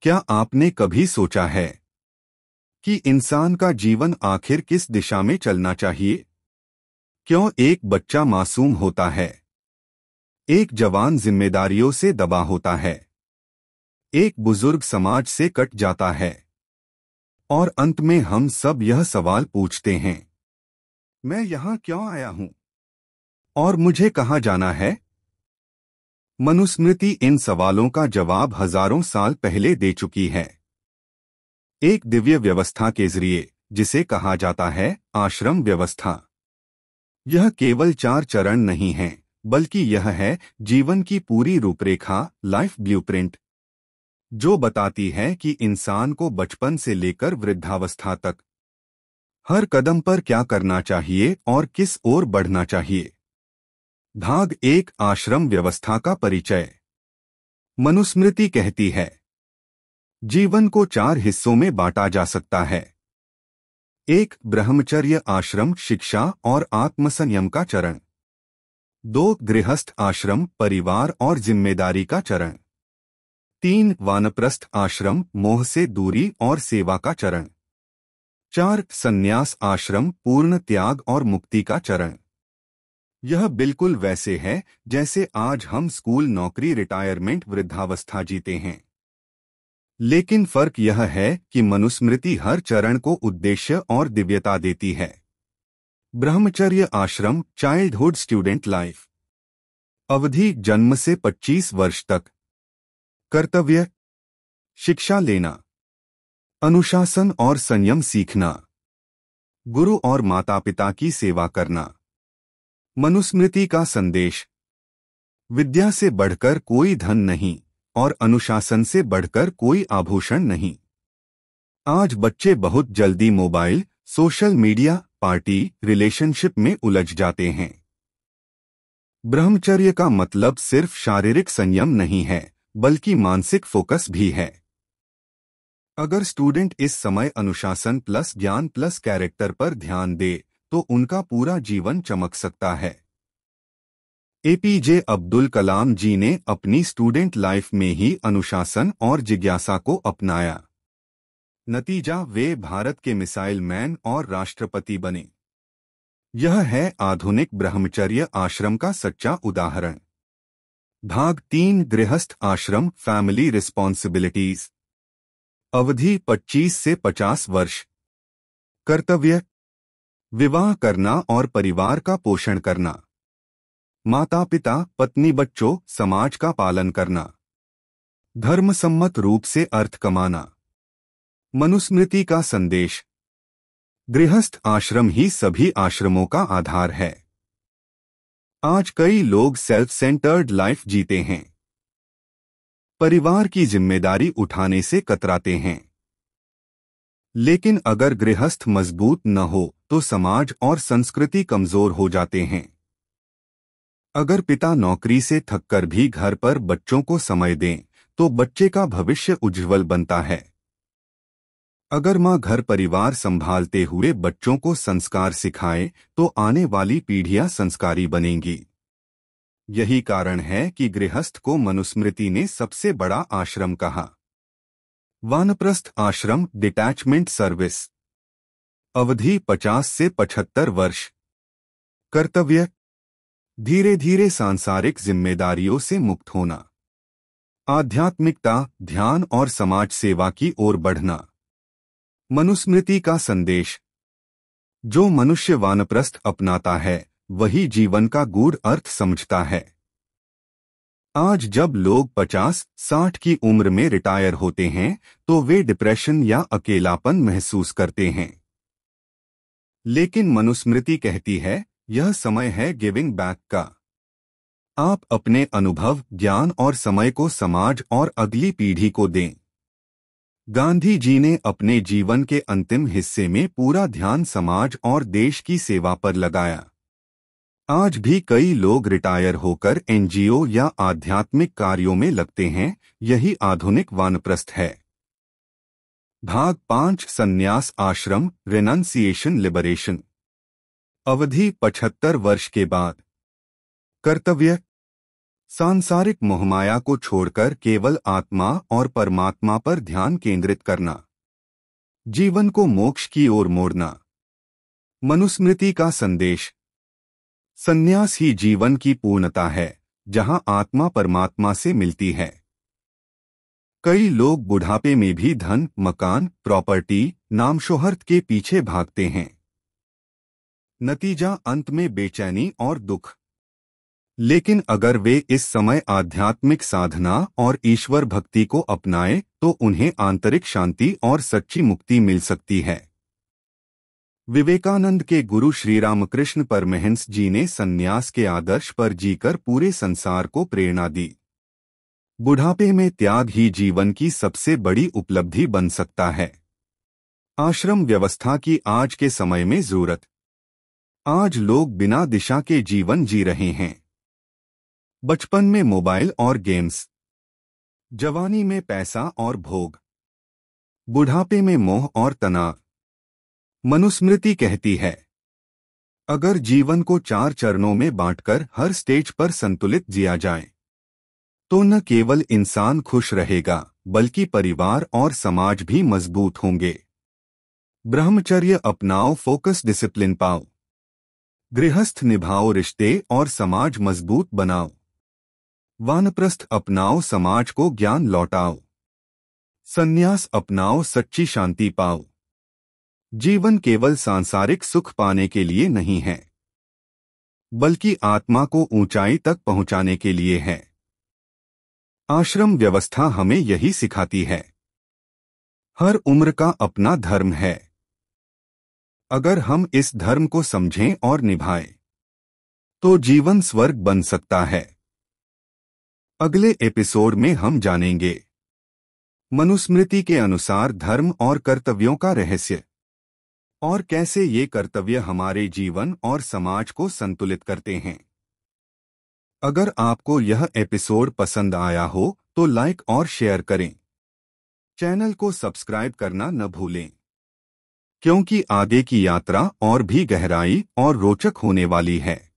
क्या आपने कभी सोचा है कि इंसान का जीवन आखिर किस दिशा में चलना चाहिए? क्यों एक बच्चा मासूम होता है, एक जवान जिम्मेदारियों से दबा होता है, एक बुजुर्ग समाज से कट जाता है, और अंत में हम सब यह सवाल पूछते हैं, मैं यहाँ क्यों आया हूँ और मुझे कहाँ जाना है? मनुस्मृति इन सवालों का जवाब हजारों साल पहले दे चुकी है, एक दिव्य व्यवस्था के जरिए, जिसे कहा जाता है आश्रम व्यवस्था। यह केवल 4 चरण नहीं है, बल्कि यह है जीवन की पूरी रूपरेखा, लाइफ ब्लूप्रिंट, जो बताती है कि इंसान को बचपन से लेकर वृद्धावस्था तक हर कदम पर क्या करना चाहिए और किस ओर बढ़ना चाहिए। भाग 1, आश्रम व्यवस्था का परिचय। मनुस्मृति कहती है, जीवन को 4 हिस्सों में बांटा जा सकता है। 1, ब्रह्मचर्य आश्रम, शिक्षा और आत्मसंयम का चरण। 2, गृहस्थ आश्रम, परिवार और जिम्मेदारी का चरण। 3, वानप्रस्थ आश्रम, मोह से दूरी और सेवा का चरण। 4, संन्यास आश्रम, पूर्ण त्याग और मुक्ति का चरण। यह बिल्कुल वैसे है जैसे आज हम स्कूल, नौकरी, रिटायरमेंट, वृद्धावस्था जीते हैं। लेकिन फर्क यह है कि मनुस्मृति हर चरण को उद्देश्य और दिव्यता देती है। ब्रह्मचर्य आश्रम, चाइल्डहुड स्टूडेंट लाइफ। अवधि जन्म से 25 वर्ष तक। कर्तव्य, शिक्षा लेना, अनुशासन और संयम सीखना, गुरु और माता पिता की सेवा करना। मनुस्मृति का संदेश, विद्या से बढ़कर कोई धन नहीं और अनुशासन से बढ़कर कोई आभूषण नहीं। आज बच्चे बहुत जल्दी mobile, social media, party, relationship में उलझ जाते हैं। ब्रह्मचर्य का मतलब सिर्फ शारीरिक संयम नहीं है, बल्कि मानसिक फोकस भी है। अगर स्टूडेंट इस समय अनुशासन प्लस ज्ञान प्लस कैरेक्टर पर ध्यान दे, तो उनका पूरा जीवन चमक सकता है। एपीजे अब्दुल कलाम जी ने अपनी स्टूडेंट लाइफ में ही अनुशासन और जिज्ञासा को अपनाया। नतीजा, वे भारत के मिसाइल मैन और राष्ट्रपति बने। यह है आधुनिक ब्रह्मचर्य आश्रम का सच्चा उदाहरण। भाग 3, गृहस्थ आश्रम, फैमिली रिस्पॉन्सिबिलिटीज। अवधि 25 से 50 वर्ष। कर्तव्य, विवाह करना और परिवार का पोषण करना, माता पिता, पत्नी, बच्चों, समाज का पालन करना, धर्मसम्मत रूप से अर्थ कमाना। मनुस्मृति का संदेश, गृहस्थ आश्रम ही सभी आश्रमों का आधार है। आज कई लोग सेल्फ सेंटर्ड लाइफ जीते हैं, परिवार की जिम्मेदारी उठाने से कतराते हैं। लेकिन अगर गृहस्थ मजबूत न हो तो समाज और संस्कृति कमजोर हो जाते हैं। अगर पिता नौकरी से थककर भी घर पर बच्चों को समय दें, तो बच्चे का भविष्य उज्जवल बनता है। अगर माँ घर परिवार संभालते हुए बच्चों को संस्कार सिखाए, तो आने वाली पीढ़ियां संस्कारी बनेंगी। यही कारण है कि गृहस्थ को मनुस्मृति ने सबसे बड़ा आश्रम कहा। वानप्रस्थ आश्रम, डिटैचमेंट सर्विस। अवधि 50 से 75 वर्ष। कर्तव्य, धीरे धीरे सांसारिक जिम्मेदारियों से मुक्त होना, आध्यात्मिकता, ध्यान और समाज सेवा की ओर बढ़ना। मनुस्मृति का संदेश, जो मनुष्य वानप्रस्थ अपनाता है, वही जीवन का गूढ़ अर्थ समझता है। आज जब लोग 50-60 की उम्र में रिटायर होते हैं, तो वे डिप्रेशन या अकेलापन महसूस करते हैं। लेकिन मनुस्मृति कहती है, यह समय है गिविंग बैक का। आप अपने अनुभव, ज्ञान और समय को समाज और अगली पीढ़ी को दें। गांधी जी ने अपने जीवन के अंतिम हिस्से में पूरा ध्यान समाज और देश की सेवा पर लगाया। आज भी कई लोग रिटायर होकर एनजीओ या आध्यात्मिक कार्यों में लगते हैं। यही आधुनिक वानप्रस्थ है। भाग 5, संन्यास आश्रम, रेनंसिएशन, लिबरेशन। अवधि 75 वर्ष के बाद। कर्तव्य, सांसारिक मोहमाया को छोड़कर केवल आत्मा और परमात्मा पर ध्यान केंद्रित करना, जीवन को मोक्ष की ओर मोड़ना। मनुस्मृति का संदेश। संन्यास ही जीवन की पूर्णता है, जहां आत्मा परमात्मा से मिलती है। कई लोग बुढ़ापे में भी धन, मकान, प्रॉपर्टी, नाम शोहरत के पीछे भागते हैं। नतीजा अंत में बेचैनी और दुख। लेकिन अगर वे इस समय आध्यात्मिक साधना और ईश्वर भक्ति को अपनाएं तो उन्हें आंतरिक शांति और सच्ची मुक्ति मिल सकती है। विवेकानंद के गुरु श्री रामकृष्ण परमहंस जी ने संन्यास के आदर्श पर जीकर पूरे संसार को प्रेरणा दी। बुढ़ापे में त्याग ही जीवन की सबसे बड़ी उपलब्धि बन सकता है। आश्रम व्यवस्था की आज के समय में जरूरत। आज लोग बिना दिशा के जीवन जी रहे हैं। बचपन में मोबाइल और गेम्स, जवानी में पैसा और भोग, बुढ़ापे में मोह और तनाव। मनुस्मृति कहती है, अगर जीवन को 4 चरणों में बांटकर हर स्टेज पर संतुलित जिया जाए तो न केवल इंसान खुश रहेगा बल्कि परिवार और समाज भी मजबूत होंगे। ब्रह्मचर्य अपनाओ, फोकस डिसिप्लिन पाओ। गृहस्थ निभाओ रिश्ते और समाज मजबूत बनाओ। वानप्रस्थ अपनाओ, समाज को ज्ञान लौटाओ। संन्यास अपनाओ, सच्ची शांति पाओ। जीवन केवल सांसारिक सुख पाने के लिए नहीं है, बल्कि आत्मा को ऊंचाई तक पहुंचाने के लिए है। आश्रम व्यवस्था हमें यही सिखाती है। हर उम्र का अपना धर्म है। अगर हम इस धर्म को समझें और निभाएं, तो जीवन स्वर्ग बन सकता है। अगले एपिसोड में हम जानेंगे मनुस्मृति के अनुसार धर्म और कर्तव्यों का रहस्य और कैसे ये कर्तव्य हमारे जीवन और समाज को संतुलित करते हैं। अगर आपको यह एपिसोड पसंद आया हो तो लाइक और शेयर करें। चैनल को सब्सक्राइब करना न भूलें, क्योंकि आगे की यात्रा और भी गहराई और रोचक होने वाली है।